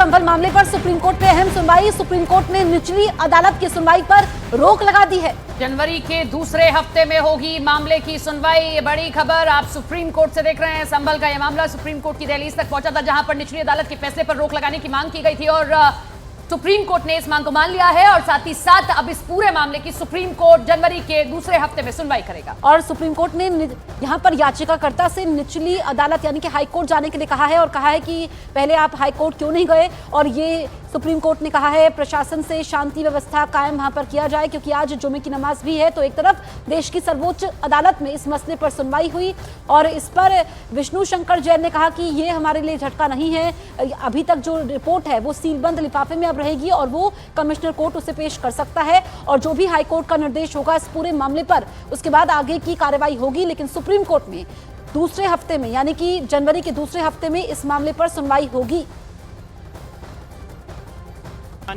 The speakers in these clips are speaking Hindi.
संभल मामले पर सुप्रीम कोर्ट में अहम सुनवाई। सुप्रीम कोर्ट ने निचली अदालत की सुनवाई पर रोक लगा दी है। जनवरी के दूसरे हफ्ते में होगी मामले की सुनवाई। ये बड़ी खबर आप सुप्रीम कोर्ट से देख रहे हैं। संभल का यह मामला सुप्रीम कोर्ट की दहलीज तक पहुंचा था, जहां पर निचली अदालत के फैसले पर रोक लगाने की मांग की गई थी और सुप्रीम कोर्ट ने इस मांग को मान लिया है और साथ ही साथ अब इस पूरे मामले की सुप्रीम कोर्ट जनवरी के दूसरे हफ्ते में सुनवाई करेगा। और सुप्रीम कोर्ट ने यहां पर याचिकाकर्ता से निचली अदालत यानी कि हाई कोर्ट जाने के लिए कहा है और कहा है कि पहले आप हाई कोर्ट क्यों नहीं गए। और ये सुप्रीम कोर्ट ने कहा है प्रशासन से शांति व्यवस्था कायम वहां पर किया जाए, क्योंकि आज जुमे की नमाज भी है। तो एक तरफ देश की सर्वोच्च अदालत में इस मसले पर सुनवाई हुई और इस पर विष्णु शंकर जैन ने कहा कि ये हमारे लिए झटका नहीं है। अभी तक जो रिपोर्ट है वो सीलबंद लिफाफे में अब रहेगी और वो कमिश्नर कोर्ट उसे पेश कर सकता है और जो भी हाई कोर्ट का निर्देश होगा इस पूरे मामले पर उसके बाद आगे की कार्रवाई होगी। लेकिन सुप्रीम कोर्ट में दूसरे हफ्ते में यानी कि जनवरी के दूसरे हफ्ते में इस मामले पर सुनवाई होगी।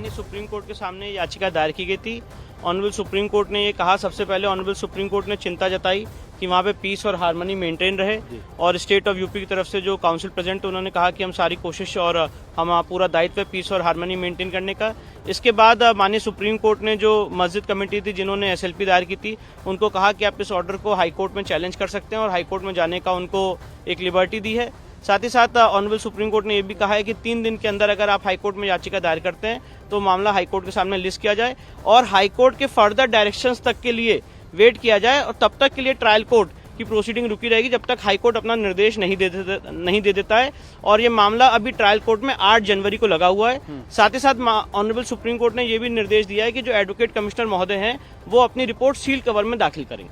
सुप्रीम कोर्ट के सामने याचिका दायर की गई थी। ऑनरेबल सुप्रीम कोर्ट ने ये कहा, सबसे पहले ऑनरेबल सुप्रीम कोर्ट ने चिंता जताई कि वहाँ पे पीस और हार्मनी मेंटेन रहे और स्टेट ऑफ यूपी की तरफ से जो काउंसिल प्रेजेंट उन्होंने कहा कि हम सारी कोशिश और हम पूरा दायित्व है पीस और हार्मनी मेंटेन करने का। इसके बाद माननीय सुप्रीम कोर्ट ने जो मस्जिद कमेटी थी जिन्होंने एसएलपी दायर की थी उनको कहा कि आप इस ऑर्डर को हाई कोर्ट में चैलेंज कर सकते हैं और हाई कोर्ट में जाने का उनको एक लिबर्टी दी है। साथ ही साथ ऑनरेबल सुप्रीम कोर्ट ने यह भी कहा है कि 3 दिन के अंदर अगर आप हाई कोर्ट में याचिका दायर करते हैं तो मामला हाई कोर्ट के सामने लिस्ट किया जाए और हाई कोर्ट के फर्दर डायरेक्शंस तक के लिए वेट किया जाए और तब तक के लिए ट्रायल कोर्ट की प्रोसीडिंग रुकी रहेगी जब तक हाई कोर्ट अपना निर्देश नहीं दे देता है। और ये मामला अभी ट्रायल कोर्ट में 8 जनवरी को लगा हुआ है। साथ ही साथ ऑनरेबल सुप्रीम कोर्ट ने यह भी निर्देश दिया है कि जो एडवोकेट कमिश्नर महोदय हैं वो अपनी रिपोर्ट सील कवर में दाखिल करें।